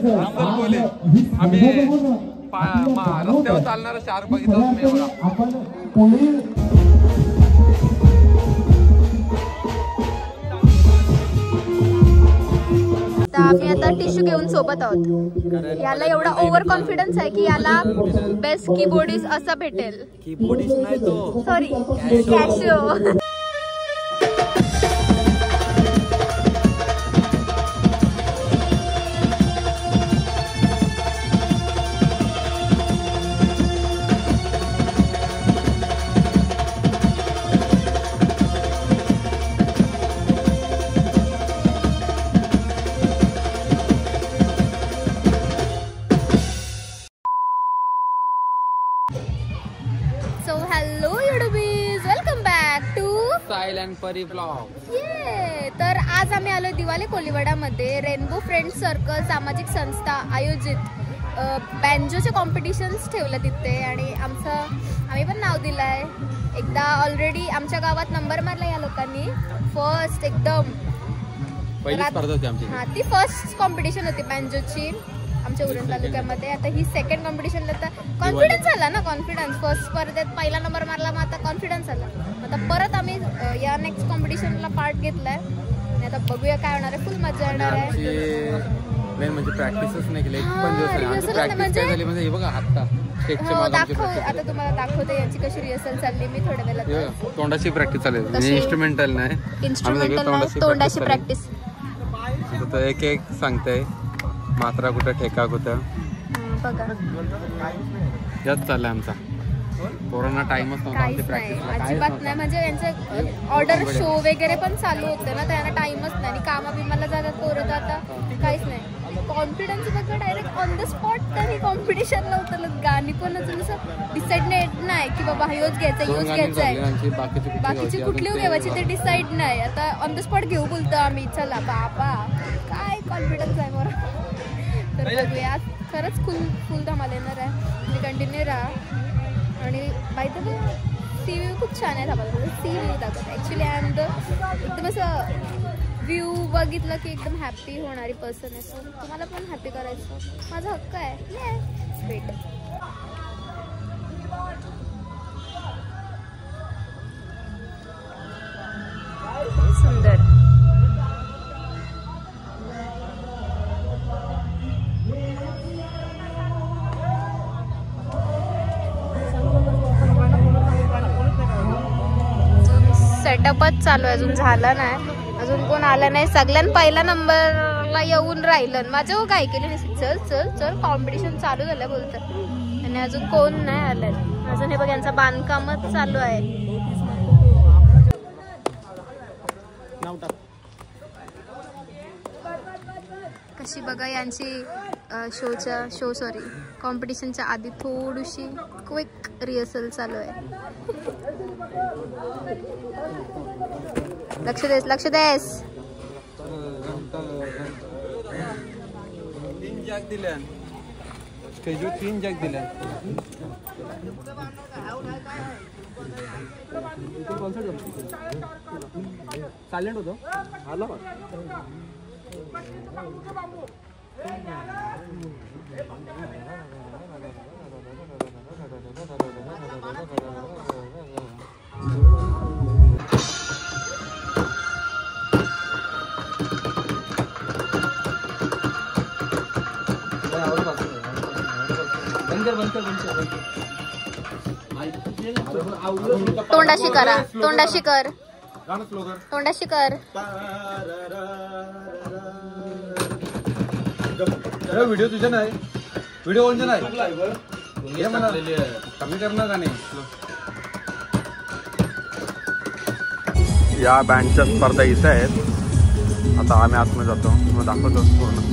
Number बोले आम्ही रस्त्यावर चालणारा शार्क बघितला आम्ही आता टिश्यू घेऊन सोबत आहोत. याला एवढा ओव्हर कॉन्फिडन्स आहे की याला बेस्ट कीबोर्डिस्ट असं भेटेल. कीबोर्डिस्ट नाही तो, सॉरी कॅशिओ. परी ब्लॉग. तर आज आम्ही आलो दिवाले कोलीवाडामध्ये रेनबो फ्रेंड सर्कल सामाजिक संस्था आयोजित बँजोचे कॉम्पिटिशन्स ठेवलं तिथे आणि आम्ही पण नाव दिलं आहे. एकदा ऑलरेडी आमच्या गावात नंबर मारला या लोकांनी. फर्स्ट एकदम पहिली स्पर्धा होती आमची. हां, ती फर्स्ट कॉम्पिटिशन होती बँजोची आमच्या उरण तालुक्यामध्ये. आता ही सेकंड कॉम्पिटिशनला तर कॉन्फिडन्स आला ना. कॉन्फिडन्स फर्स्ट स्पर्धेत पहिला नंबर मारला, मग आता कॉन्फिडन्स आला. आता परत आम्ही या नेक्स्ट कॉम्पिटिशनला पार्ट घेतलाय आणि आता बघूया काय होणार आहे. फुल मजा येणार आहे. मेन म्हणजे प्रॅक्टिसच नाही केली. म्हणजे हे बघा आता दाखव. आता तुम्हाला दाखवते यांची कशी रिहर्सल चालली. मी थोड्या वेळात तोंडाची प्रॅक्टिस चालली. इन्स्ट्रुमेंटल नाही, तोंडाची प्रॅक्टिस. एक एक सांगते मात्रा कुठं ठेका कुठं बघा. याच चाललंय आमचा. कोरोना टाइमच नव्हता अजिबात नाही. म्हणजे यांचं ऑर्डर शो वगैरे पण चालू होते ना, त्यांना टाइमच नाही आणि कामा बिमाला जातात पोरं. आता काहीच नाही. कॉन्फिडन्स बघा डायरेक्ट ऑन द स्पॉट. तरी कॉम्पिटिशनला उतरलं. गाणी पण अजून असं डिसाईड नाही की बाबा ह्योच घ्यायचा ह्योच घ्यायचा आहे. बाकीची कुठली घ्यायची ते डिसाईड नाही. आता ऑन द स्पॉट घेऊ बोलतो आम्ही. चला बाबा काय कॉन्फिडन्स आहे बरं. तर बघूया खरंच फुल धमाल येणार आहे. म्हणजे कंटिन्यू राहा. आणि माहिती आहे सी व्ह्यू खूप छान आहे. धाबाला सी व्ह्यू दाखवत ॲक्च्युली आय एम द एकदम असं व्ह्यू बघितलं की एकदम हॅप्पी होणारी पर्सन आहे. सो तुम्हाला पण हॅप्पी करायचं माझा हक्क आहे. वेट सुंदर. सेटअपच चालू आहे, अजून झालं नाही. अजून कोण आलं नाही. सगळ्यांना पहिला नंबरला येऊन राहिलं. माझं काय केलं नाही. चल चल चल कॉम्पिटिशन चालू झालं बोलतात आणि अजून कोण नाही आलं. अजून हे बघ यांचं बांधकामच चालू आहे. कशी बघा यांची कॉम्पिटिशनच्या आधी थोडीशी क्विक रिहर्सल चालू आहे. लक्ष देस. 3 जॅक दिल्या. स्टेजवर 3 जॅक दिल्या. सायलेंट होतो. आला तोंडाशी करा. तोंडाशी कर. तोंडाशी कर. व्हिडिओ तुझ्या नाही. व्हिडिओ कोणच्या नाही. कमी करणार का नाही. या बँडच्या स्पर्धा इथं आहेत. आता आम्ही आतमध्ये जातो. मग दाखवतो पूर्ण.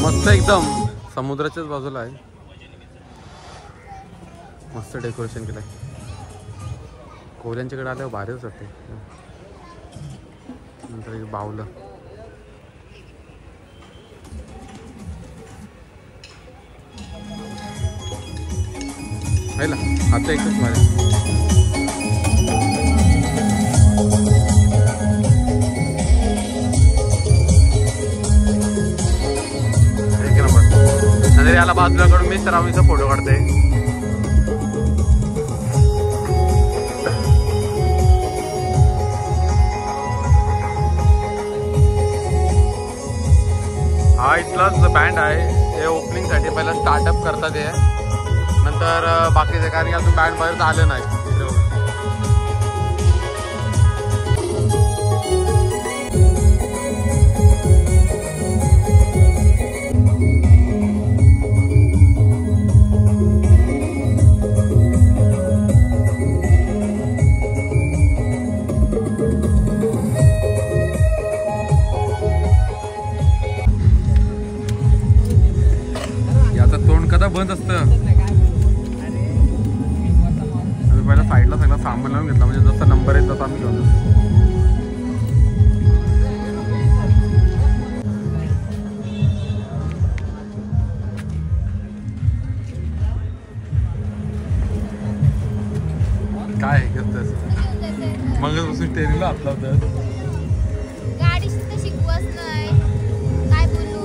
मस्त एकदम समुद्राच्याच बाजूला आहे. मस्त डेकोरेशन केलंय. कोल्यांच्याकडे आल्यावर भारीच होते. नंतर एक बावलं. आहे ना आता एकच भारी. एक नंबर. नंतर याला बाजूला कडून मी सरावीचा फोटो काढते. हा इथलाच बँड आहे. हे ओपनिंगसाठी पहिला स्टार्टअप करतात हे, नंतर बाकीचे कारण की अजून बँड बाहेर आलं नाही. बंद असतं. आम्ही पहिला साईडला सगळं सामान लावून घेतला, म्हणजे जसा नंबर आहे तसा आम्ही घेऊन काय घेतलंस मग बसून ट्रेनिंगला हात लावतात. गाडी शिकवत नाही काय बोलू.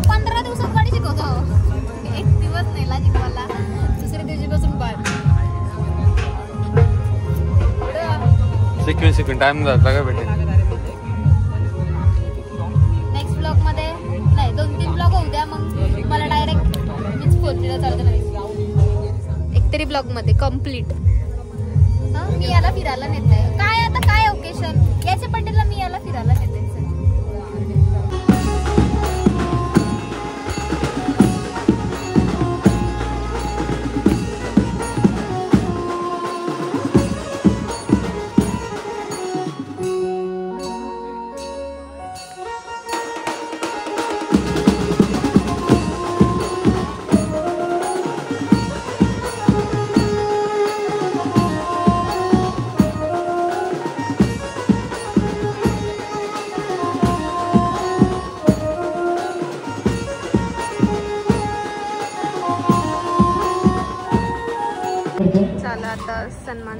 15 दिवसात गाडी शिकवतो. एक दिवस नाही ला शिकवायला, दुसऱ्या दिवशीपासून बाद. शिकून टाइम जाता का भेटेल. नेक्स्ट ब्लॉग मध्ये नाही 2-3 ब्लॉग होऊ द्या, मग मला डायरेक्ट मीच फोर्टीला चालते नाही. एक तरी ब्लॉग मध्ये कम्प्लीट. मी याला फिरायला नेते. काय आता काय ओकेशन याच्या बड्डेला मी याला फिरायला नेते. झालं आता सन्मान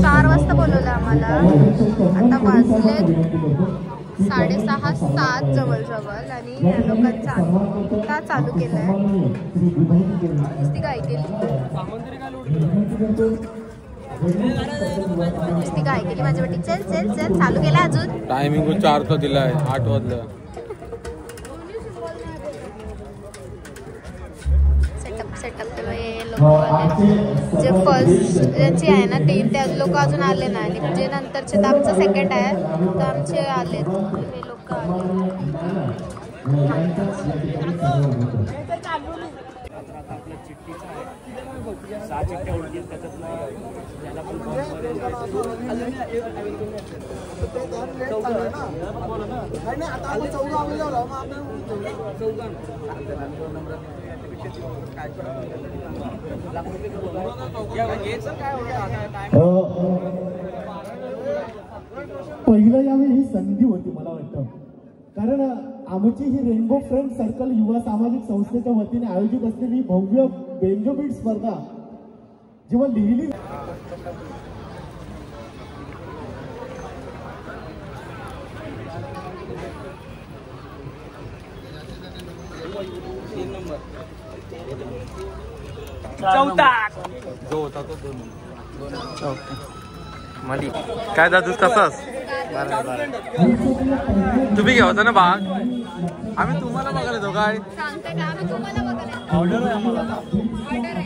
4 वाजता बोलवलं आम्हाला. आता वाजले 6:30-7 जवळ आणि या लोकांचा का चालू केलंय. नुसती काय केली माझ्यासाठी. चल चल चल चालू केला. अजून टायमिंग 4चा दिलाय, 8 वाजलं. सेटअप जे फर्स्ट ज्याची आहे ना ते लोक अजून आले नाही, आणि जे नंतरचे तर आमचं सेकंड आहे तर आमचे आले. हे लोक पहिलं यावेळी ही संधी होती मला वाटतं, कारण आमची ही रेनबो फ्रेंड सर्कल युवा सामाजिक संस्थेच्या वतीने आयोजित असलेली भव्य बेंजो बीट स्पर्धा जेव्हा लिहिली जो होता तो 2 मली. काय दादूस कसास तुम्ही घ्या होता ना भाग. आम्ही तुम्हाला बघायला येतो काय सांगते का आम्ही तुम्हाला बघायला. ऑर्डर आहे आम्हाला. ऑर्डर आहे.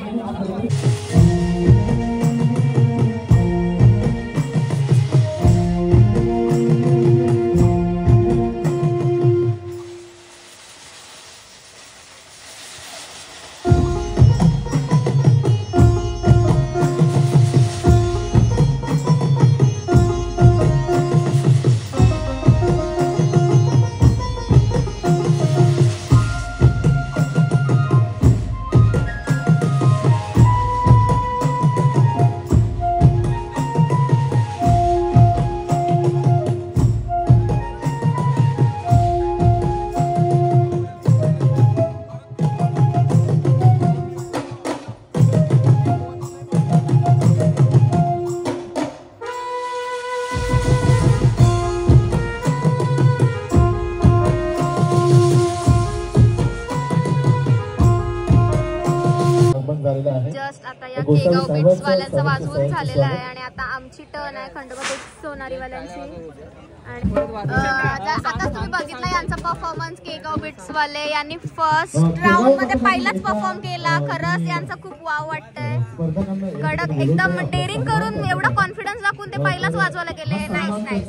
केगाव बीट्स वाल्यांचा वाजवून झालेला आहे आणि आता आमची टर्न आहे खंडोबा बीट्स सोनारीवाल्यांची. आणि आता तुम्ही बघितलं यांचा परफॉर्मन्स केगाव बीट्स वाले यांनी फर्स्ट राऊंड मध्ये पहिलाच परफॉर्म केला. खरंच यांचं खूप वाव वाटतंय. कडक एकदम डेअरिंग करून एवढा कॉन्फिडन्स दाखवून ते पहिलाच वाजवायला गेले. Nice nice.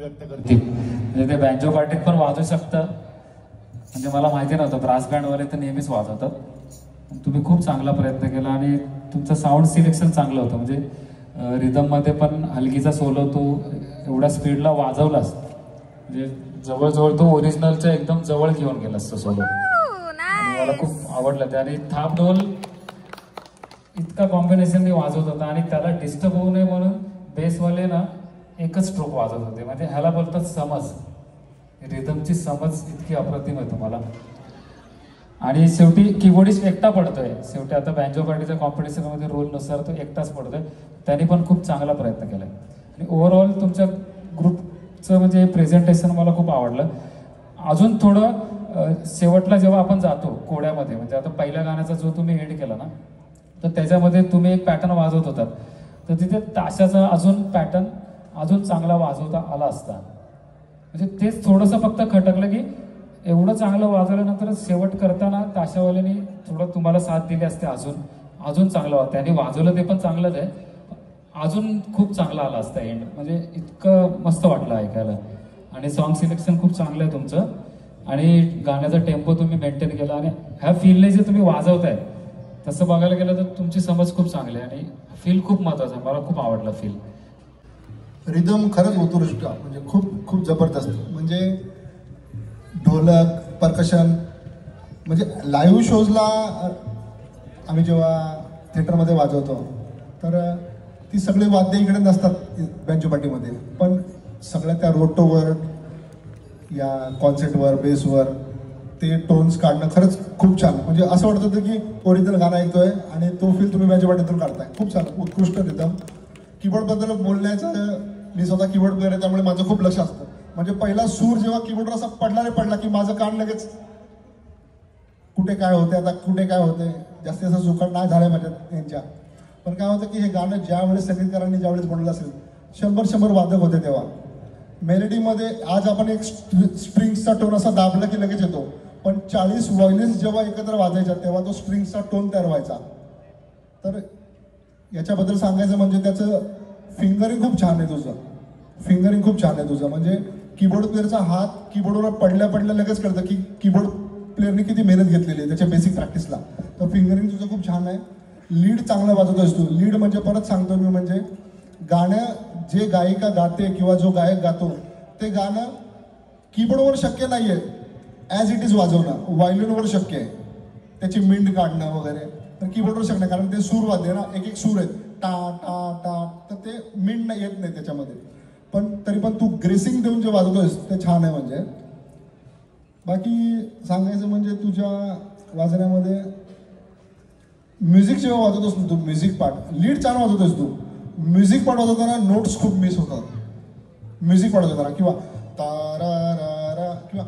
व्यक्त करते. म्हणजे ते बँजो पार्टीत पण वाजवू शकतं, म्हणजे मला माहिती नव्हतं. ब्रास बँडवाले तर नेहमीच वाजवतात. तुम्ही खूप चांगला प्रयत्न केला आणि तुमचं साऊंड सिलेक्शन चांगलं होतं. म्हणजे रिदममध्ये पण हलगीचा सोलो तो एवढ्या स्पीडला वाजवलास, म्हणजे जवळजवळ तो ओरिजिनलच्या एकदम जवळ घेऊन गेलास तो सोलो. मला खूप आवडलं ते. आणि थाप ढोल इतका कॉम्बिनेशनने वाजवत होता आणि त्याला डिस्टर्ब होऊ नये म्हणून बेसवाले ना एकच स्ट्रोक वाजवत होते. म्हणजे ह्याला बोलतात समज. रिदमची समज इतकी अप्रतिम आहे तुम्हाला. आणि शेवटी कीबोर्डिस्ट एकटा पडतोय. शेवटी आता बँजो पार्टीच्या कॉम्पिटिशनमध्ये रोलनुसार तो एकटाच पडतोय. त्यांनी पण खूप चांगला प्रयत्न केलाय. आणि ओव्हरऑल तुमच्या ग्रुपचं म्हणजे प्रेझेंटेशन मला खूप आवडलं. अजून थोडं शेवटला जेव्हा आपण जातो कोड्यामध्ये, म्हणजे आता पहिल्या गाण्याचा जो तुम्ही एड केला ना, तर त्याच्यामध्ये तुम्ही एक पॅटर्न वाजवत होतात, तर तिथे ताशाचा अजून पॅटर्न अजून चांगला वाजवता आला असता. म्हणजे तेच थोडंसं फक्त खटकलं की एवढं चांगलं वाजवल्यानंतर शेवट करताना ताशावाल्याने थोडं तुम्हाला साथ दिली असते, अजून चांगलं होतं. त्यांनी वाजवलं ते पण चांगलंच आहे, अजून खूप चांगला आला असता एंड. म्हणजे इतकं मस्त वाटलं ऐकायला. आणि सॉन्ग सिलेक्शन खूप चांगलं आहे तुमचं आणि गाण्याचा टेम्पो तुम्ही मेंटेन केला. आणि ह्या फीलने जे तुम्ही वाजवताय तसं बघायला गेलं तर तुमची समज खूप चांगली आहे आणि फील खूप महत्वाचं आहे. मला खूप आवडलं फील. रिदम खरंच उत्कृष्ट, म्हणजे खूप खूप जबरदस्त. म्हणजे ढोलक, परकशन, म्हणजे लाईव्ह शोजला आम्ही जेव्हा थिएटरमध्ये वाजवतो तर ती सगळी वाद्य इकडे नसतात बँजो पार्टीमध्ये, पण सगळ्या त्या रोटोवर या कॉन्सर्टवर बेसवर ते टोन्स काढणं खरंच खूप छान. म्हणजे असं वाटत होतं की ओरिजिनल गाणं ऐकतोय आणि तो फील तुम्ही बँजो पार्टीतून काढताय. खूप छान, उत्कृष्ट रिदम. कीबोर्डबद्दल बोलण्याचं, मी स्वतः कीबोर्ड प्लेअर आहे त्यामुळे माझं खूप लक्ष असतं. म्हणजे पहिला सूर जेव्हा कीबोर्डवर असा पडला की माझं कान लगेच कुठे काय होते, आता कुठे काय होते, जास्तीत जास्त चुकट नाही झाल्या माझ्या यांच्या. पण काय होतं की हे गाणं ज्यावेळेस संगीतकारांनी ज्यावेळेस बनवलं असेल, 100 वादक होते तेव्हा. मेलेडीमध्ये आज आपण एक स्ट्रिंग्सचा टोन असा दाबला की लगेच येतो, पण 40 व्हायलिन्स जेव्हा एकत्र वाजायच्या तेव्हा तो स्ट्रिंग्सचा टोन तयार व्हायचा. तर याच्याबद्दल सांगायचं म्हणजे त्याचं फिंगरिंग खूप छान आहे तुझं. फिंगरिंग खूप छान आहे तुझं. म्हणजे कीबोर्ड प्लेअरचा हात कीबोर्डवर पडल्या लगेच कळतं की कीबोर्ड प्लेअरने किती मेहनत घेतलेली आहे त्याच्या बेसिक प्रॅक्टिसला. तर फिंगरिंग तुझं खूप छान आहे. लीड चांगलं वाजवतोस तू. लीड म्हणजे परत सांगतो मी, म्हणजे गाणं जे गायिका गाते किंवा जो गायक गातो ते गाणं कीबोर्डवर शक्य नाही आहे ॲज इट इज वाजवणं, व्हायोलिनवर शक्य आहे त्याची मिंड काढणं वगैरे. तर कीबोर्डवर शक्य नाही, कारण ते सूर वाद्य ना, एक सूर आहेत टा टा टा, तर ते मिंड येत नाही त्याच्यामध्ये. पण तरी पण तू ग्रेसिंग देऊन जे वाजवतोयस ते छान आहे. म्हणजे बाकी सांगायचं म्हणजे तुझ्या वाजण्यामध्ये म्युझिक जेव्हा वाजवतोस तू, म्युझिक पार्ट, लीड छान वाजवतोस तू. म्युझिक पार्ट वाजवताना नोट्स खूप मिस होतात. म्युझिक पार्ट वाजवताना किंवा तारा किंवा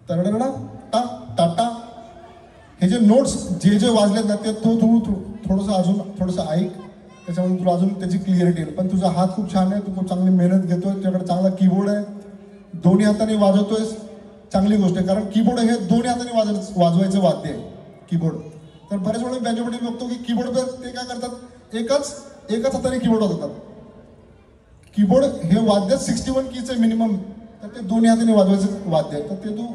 तरडा टा टा टा, हे जे नोट्स जे वाजलेत ना ते तू थोडंसं अजून थोडंसं ऐक, त्याच्यामध्ये तुला अजून त्याची क्लिअरिटी येईल. पण तुझा हात खूप छान आहे, तू खूप चांगली मेहनत घेतोय, तुझ्याकडे चांगला कीबोर्ड आहे, दोन्ही हाताने वाजवतोयस, चांगली गोष्ट आहे. कारण कीबोर्ड हे दोन्ही हाताने वाजवायचं वाद्य आहे कीबोर्ड. तर बऱ्याच वेळा बँजोमध्ये बघतो की कीबोर्ड ते काय करतात, एकच हाताने कीबोर्ड वाजवतात. कीबोर्ड हे वाद्य 61 कीच आहे मिनिमम, तर ते दोन्ही हाताने वाजवायचं वाद्य आहे. तर ते तू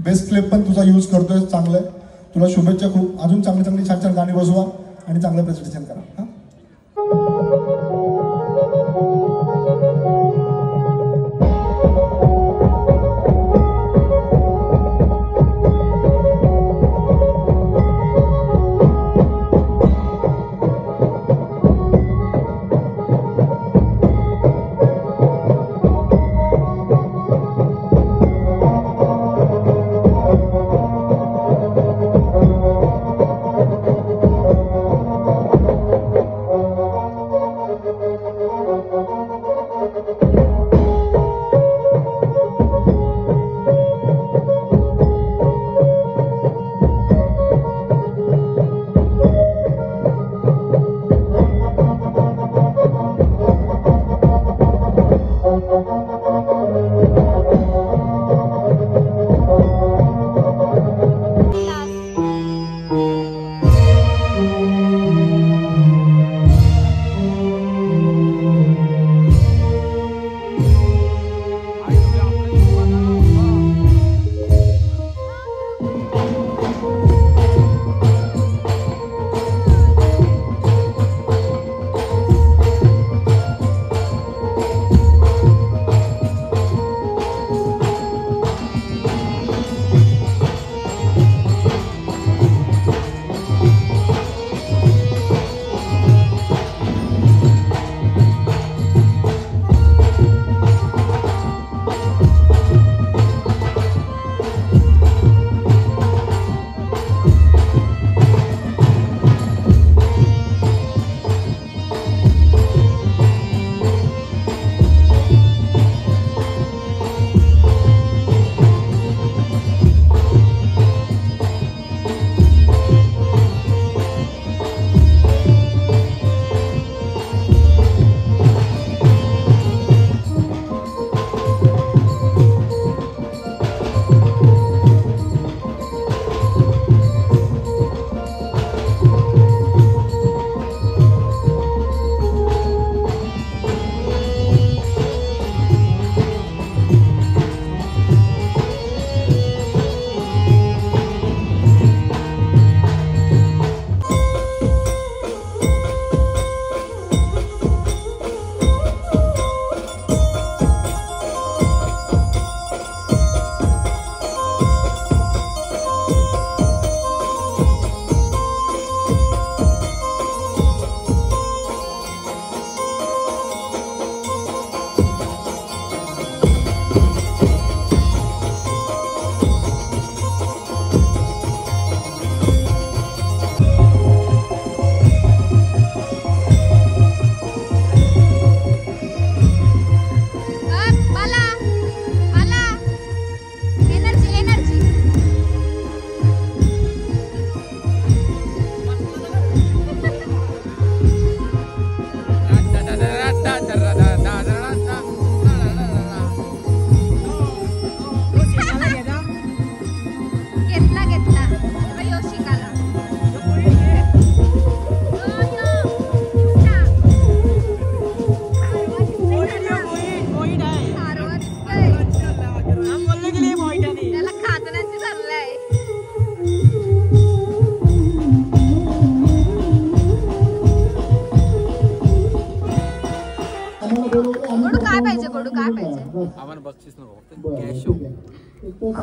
बेस्ट क्लेप पण तुझा यूज करतोय, चांगलं आहे. तुला शुभेच्छा खूप. अजून चांगली छान गाणी बसवा आणि चांगलं प्रेझेंटेशन करा. हां.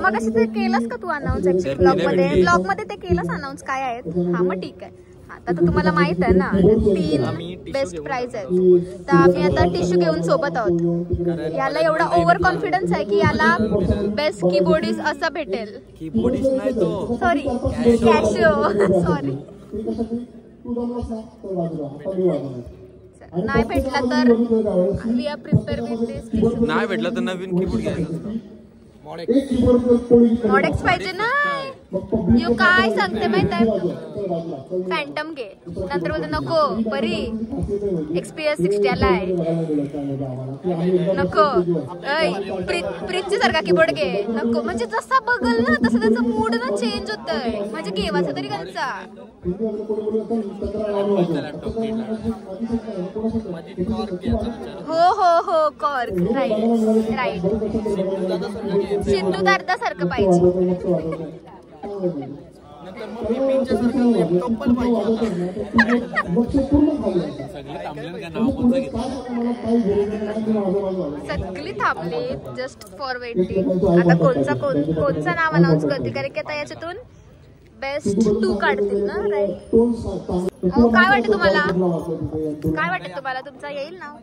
मग अशी ते केलंस का तू अनाऊन्स ब्लॉग मध्ये ते केलंस अनाऊन्स काय आहेत? हा मग ठीक आहे. आता तर तुम्हाला माहित आहे ना 3 बेस्ट प्राइज आहेत. तर आम्ही आता टिश्यू घेऊन सोबत आहोत. याला एवढा ओव्हर कॉन्फिडन्स आहे की याला बेस्ट कीबोर्डिस्ट असं भेटेल. कीबोर्डिस्ट नाही तो, सॉरी कॅशिओ सॉरी. नाही भेटला तर we are prepare with this tissue. नाही भेटला तर नवीन कीबोर्ड घ्यायचा. मॉडेक्स पाहिजे ना. यू काय सांगते माहित आहे? फॅन्टम घे. नंतर बोलते नको परी XPS 60 आलाय नको. प्रीतची सारखा कीबोर्ड घे नको. म्हणजे जसा बघल ना तसं त्याचा मूड ना चेंज होतोय. म्हणजे घेवायचा तरी त्यांचा. हो हो हो कॉर्क राईट राईट. सिंधू दादा सारखं पाहिजे. सगळी थांबले जस्ट फॉर वेटिंग. आता कोणचं नाव अनाऊन्स करतील कारण की आता याच्यातून बेस्ट 2 काढतील ना. राईट. काय वाटतं तुम्हाला? काय वाटतं तुम्हाला? तुमचा येईल नाव?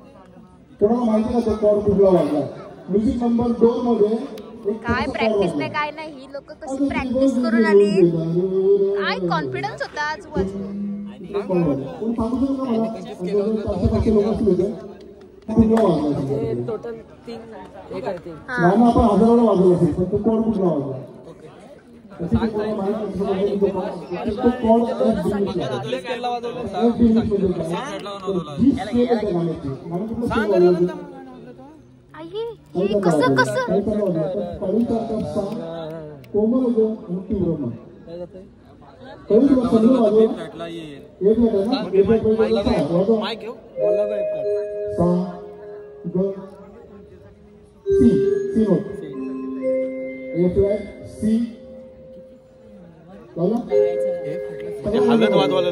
काय प्रॅक्टिस नाही काय नाही. ही लोक कशी प्रॅक्टिस करून आली. काय कॉन्फिडन्स होता आज. टोटल 3 कसं कसं हलत वाजवायला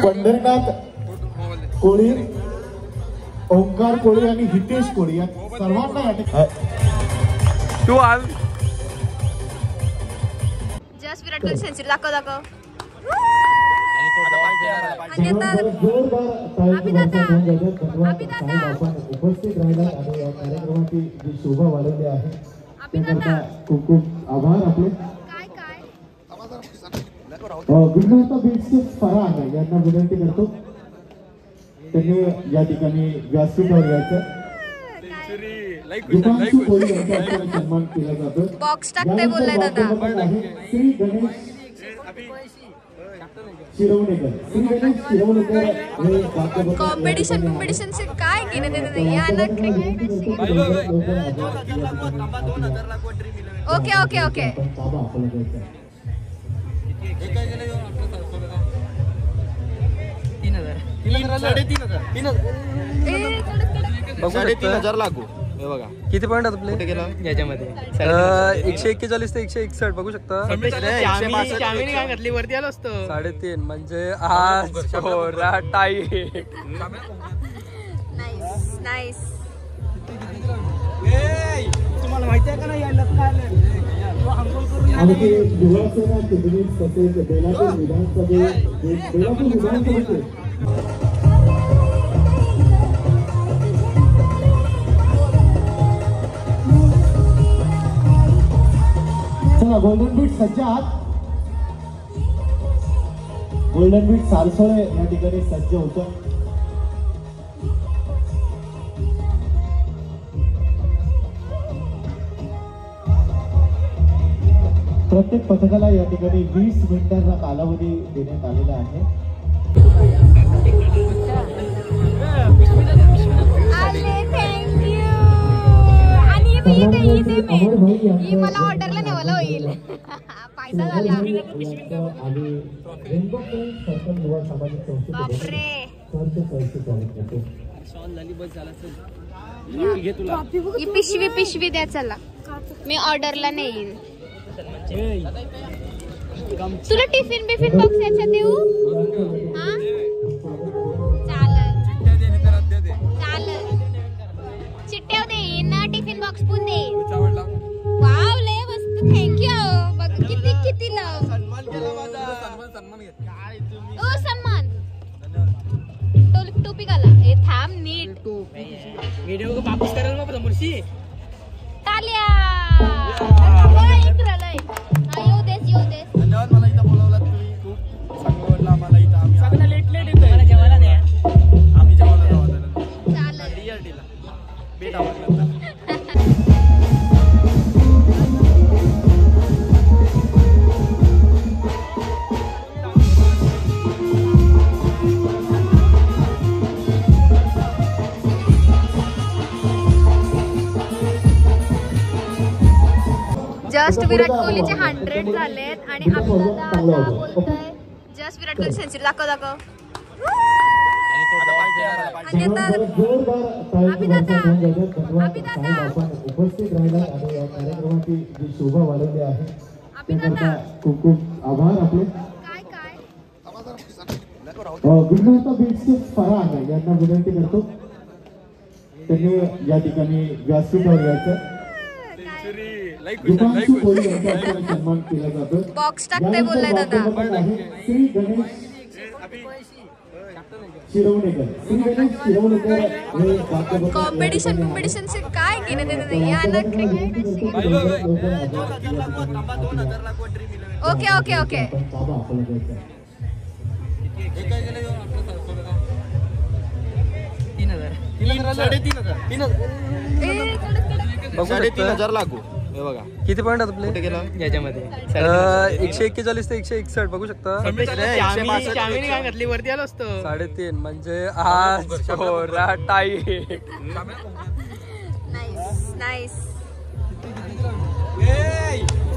पंढरनाथ कोळी, ओंकार कोळी आणि हितेश कोळी या सर्वांना तू आल. जस्ट विराट कोहली सेंचुरी दाखव दाखव. उपस्थित राहिला आणि या कार्यक्रमाची जी शोभा वाढवली आहे त्याकरता खूप खूप आभार आपले. गुजरात बीट्सचे फराह यांना विनंती करतो त्यांनी या ठिकाणी व्यासपीठावर यायचं. सन्मान केला जातो. बॉक्स टाकते बोललाय दादा. श्री गणेश शिरवणेकर कॉम्पिटिशन से काय केलं ते. Okay okay okay. लागू. हे बघा किती पॉईंट आहेत आपले याच्यामध्ये 141 ते 161 बघू शकता. काय घातली वरती आलो असतो 3.5 म्हणजे आज टाई. Nice nice. तुम्हाला माहिती आहे का नाही यायला काय आमचे युवासेना चिटणीस तसेच बेलापूर विधानसभेचे गोल्डन बीट सज्ज आहात. गोल्डन बीट सारसोळे या ठिकाणी सज्ज होतं. प्रत्येक पथकाला या ठिकाणी 20 मिनिटांचा कालावधी देण्यात आलेला आहे. आणि मला ऑर्डरला नेवायला होईल. फायदा झाला. बापरे पिशवी द्या. चला मी ऑर्डरला नेईन. तुला टिफिन बिफिन बॉक्स याच्यात देऊ? हा चालेल चालेल. चिट्ट्या देईन ना, टिफिन बॉक्स पण देईन. वाव लय मस्त. थँक्यू. बघ किती किती लव. ओ सन्मान. टोपी घाला. हे थांब नीट. व्हिडिओ वापस करायला बाबा मुर्शी. ताल्या. येऊ देस. धन्यवाद. मला इथं बोलावलं तुम्ही. खूप चांगलं वाटलं आम्हाला इथं. आम्ही सगळं लेट येतोय. मला जेवायला नाही. आम्ही जेवायला जाऊ. चालेल. डीआरडीला भेट आवडलं. जस्ट विराट कोहलीचे 100 झालेत आणि आपल्याला बोलतोय जस्ट विराट कोहली सेंचुरी. दाखव. उपस्थित राहिला आणि या कार्यक्रमाची जी शोभा वाढवली आहे त्याकरता खूप खूप आभार आपले. विघ्नहर्ता बीट्सचे फराह यांना विनंती करतो त्यांनी या ठिकाणी व्यासपीठावर यायचं. सन्मान केला जातो. बॉक्स टाकते बोललाय दादा. श्री गणेश शिरवणेकर कॉम्पिटिशन से काय घेणं देणं नाही. याला क्रिकेट. ओके. $3,500 लागू. हे बघा किती पॉईंट आपले याच्यामध्ये 141 ते 161 बघू शकता. काय घातली वरती आलो असतो. 3.5 म्हणजे आज टाई. नाईस.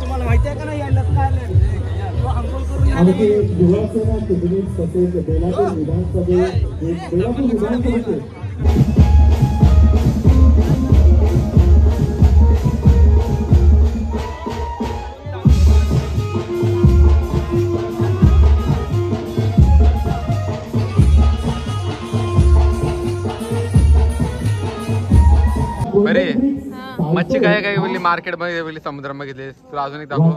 तुम्हाला माहिती आहे का नाही यायला काय आमचे युवासेना तिकडे तसेच बेलापूर विधानसभेचे बरे मच्छी काय बोलली मार्केट मध्ये बोलली समुद्रामध्ये घेतली. तुला अजून एक दाखव.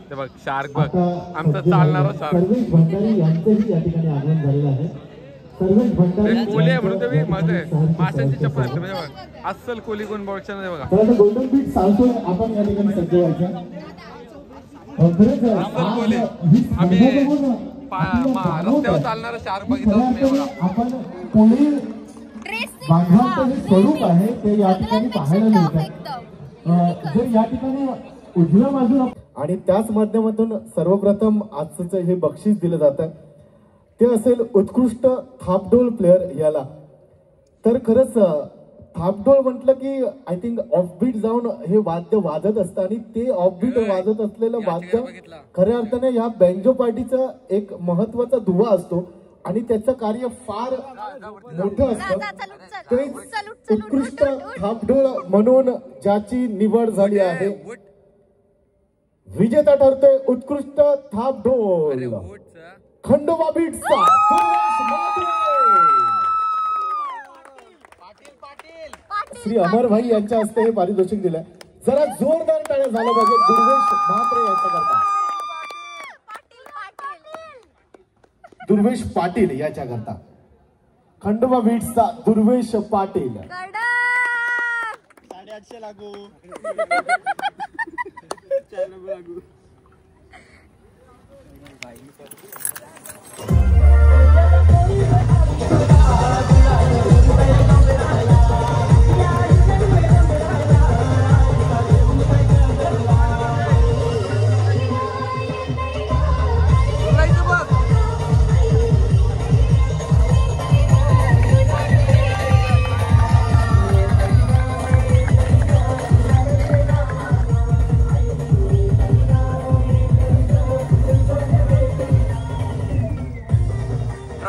ते बघ शार्क बघ. आमचा चालणारा शार्क. कोली आहे म्हणून ते मजा आहे. माशांची चप्पल असते म्हणजे बघ अस्सल कोली कोण बॉक्स मध्ये बघा. गोल्डन बीट चालतोय. आपण या ठिकाणी सज्ज व्हायचं. कोली आम्ही रस्त्यावर चालणारा शार्क बघितलं. आपण कोली बांधवांचं जे स्वरूप आहे ते या ठिकाणी पाहायला मिळतं. जर या ठिकाणी उजव्या बाजूला आणि त्याच माध्यमातून सर्वप्रथम आजचं हे बक्षीस दिलं जातं ते असेल उत्कृष्ट थापडोल प्लेअर याला. तर खरंच थापडोल म्हटलं की आय थिंक ऑफबीट जाऊन हे वाद्य वाजत असतं आणि ते ऑफबीट वाजत असलेलं वाद्य खऱ्या अर्थाने या बँजो पार्टीचा एक महत्वाचा दुवा असतो आणि त्याचं कार्य फार मोठं असतं. तेच उत्कृष्ट थापडोळ म्हणून ज्याची निवड झाली आहे विजेता ठरतोय उत्कृष्ट थापडोळ खंडोबा बीट्सचा श्री अमर भाई यांच्या हस्ते हे पारितोषिक दिलंय. जरा जोरदार टाळ्या झालं पाहिजे दुर्वेश म्हात्रे यांच्याकरता. दुर्वेश पाटील याच्याकरता खंडोबा बीट्सचा दुर्वेश पाटील. 850 लागू.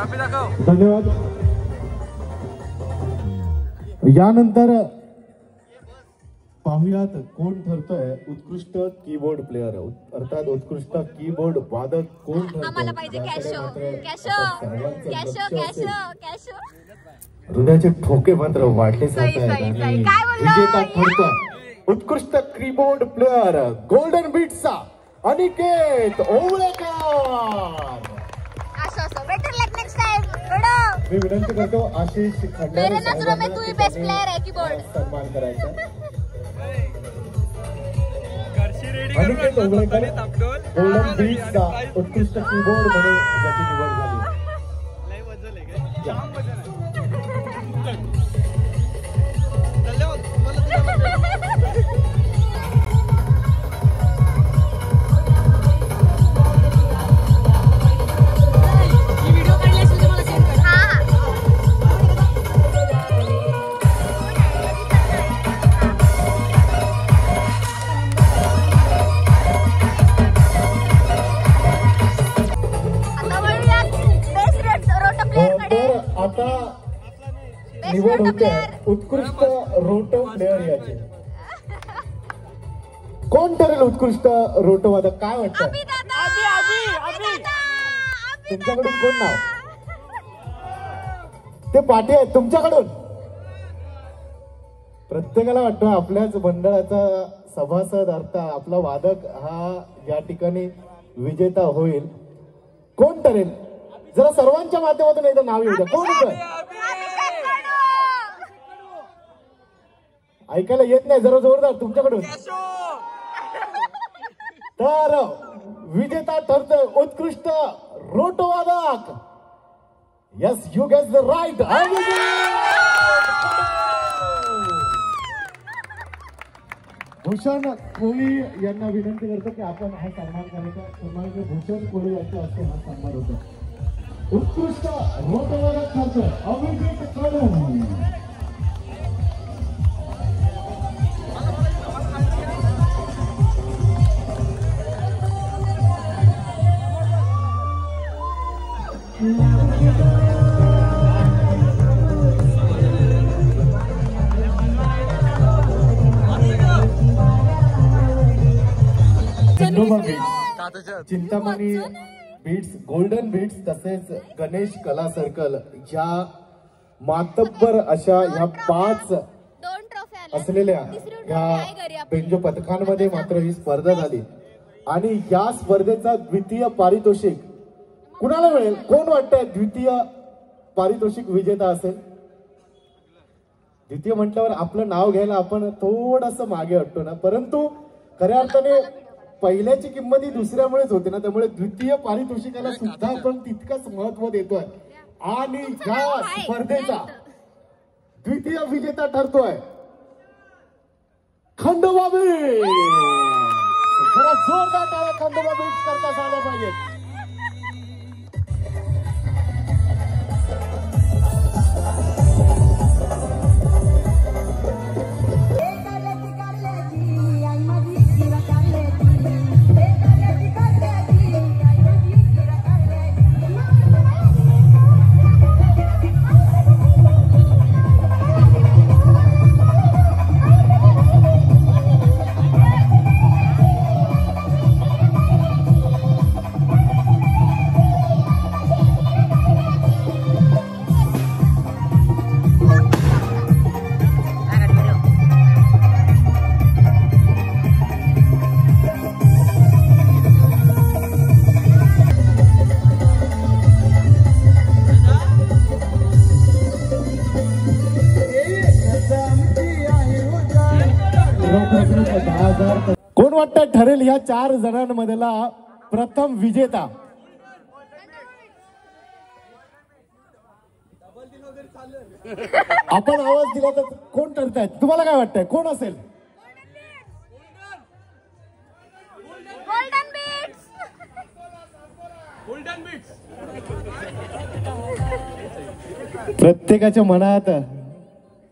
ट्रॉफी दाखव. धन्यवाद. यानंतर पाहुयात कोण ठरतोय उत्कृष्ट कीबोर्ड प्लेअर, अर्थात उत्कृष्ट कीबोर्ड वादक कोण ठरतोय. आम्हाला पाहिजे कॅशो कॅशो कॅशो कॅशो कॅशो. हृदयाचे ठोके मात्र वाढले जात आहेत सही. आणि काय बोलला? विजेता ठरतोय उत्कृष्ट कीबोर्ड प्लेअर गोल्डन बीट्सचा अनिकेत ओवळेकर. असं बेटर लक नेक्स्ट टाइम. बडो मी विनंती करतो आशिष मेरे नजरों में तू ही बेस्ट प्लेयर है कीबोर्ड. सन्मान करायचा. रेडी अनिकेत ओवळेकर गोल्डन बीट्सचा उत्कृष्ट कीबोर्ड म्हणून ज्याची निवड झाली. आता निवड होते उत्कृष्ट रोटो प्लेअर याची. कोण ठरेल उत्कृष्ट रोटो वादक काय वाटतं तुमच्याकडून? कोण नाव? ते पाठी आहेत तुमच्याकडून. प्रत्येकाला वाटतं आपल्याच मंडळाचा सभासद अर्थात आपला वादक हा या ठिकाणी विजेता होईल. कोण ठरेल? जरा सर्वांच्या माध्यमातून एकदा नाव येऊ द्या. कोण होतं? ऐकायला येत नाही, जरा जोरदार तुमच्याकडून. तर विजेता ठरतोय उत्कृष्ट रोटो वादक. Yes you guess the right. Bhushan Koli यांना विनंती करतो की आपण हा सन्मान करायचा. सन्माननीय भूषण कोळी यांच्या हस्ते हा सन्मान होतो. उत्कृष्ट रोटो वादक ठरतोय Abhijit Kadam. Chintamani beats, golden beats तसेच गणेश कला सर्कल या मातब्बर अशा ह्या 5 असलेल्या ह्या बेंजो पथकांमध्ये मात्र ही स्पर्धा झाली आणि या स्पर्धेचा द्वितीय पारितोषिक कुणाला मिळेल? कोण वाटतंय द्वितीय पारितोषिक विजेता असेल? द्वितीय म्हटल्यावर आपलं नाव घ्यायला आपण थोडंसं मागे हटतो ना, परंतु खऱ्या अर्थाने पहिल्याची किंमत ही दुसऱ्यामुळेच होते ना, त्यामुळे द्वितीय पारितोषिकाला सुद्धा आपण तितकंच महत्व देतोय आणि या स्पर्धेचा द्वितीय विजेता ठरतोय खंडोबा बीट्स. जरा जोरदार टाळ्या खंडोबा बीट्स करता झाल्या पाहिजेत. कोण वाटतं ठरेल या 4 जणांमधला प्रथम विजेता? आपण आवाज दिला तर कोण ठरतायत? तुम्हाला काय वाटतंय कोण असेल? प्रत्येकाच्या मनात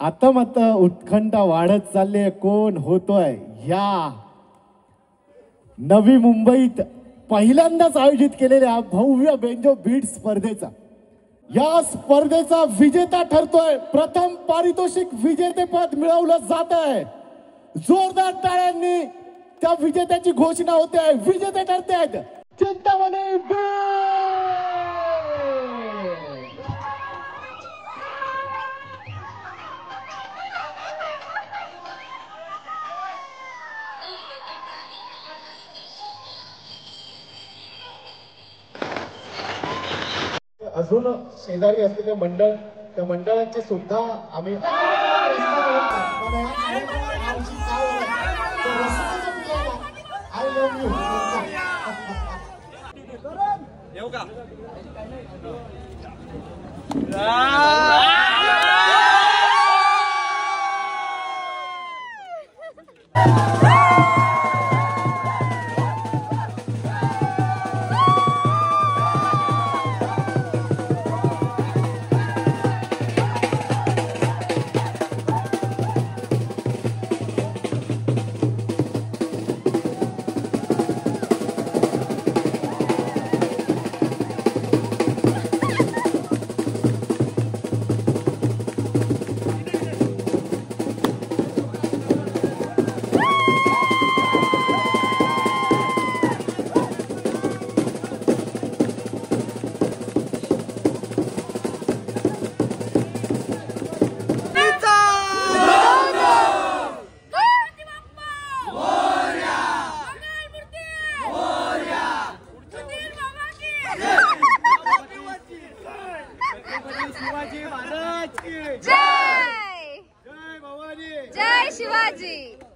आता मात्र उत्कंठा वाढत चालली आहे. कोण होतोय या नवी मुंबईत पहिल्यांदाच आयोजित केलेल्या भव्य बेंजो बीट्स स्पर्धेचा? या स्पर्धेचा विजेता ठरतोय. प्रथम पारितोषिक विजेतेपद मिळवलं जात आहे. जोरदार टाळ्यांनी त्या विजेत्याची घोषणा होते आहे. विजेते ठरते आहेत चिंतामणी बी. अजून शेजारी असलेले मंडळ, त्या मंडळांचे सुद्धा आम्ही येऊ का? शिवाजी महाराज की जय. जय भवानी. जय शिवाजी.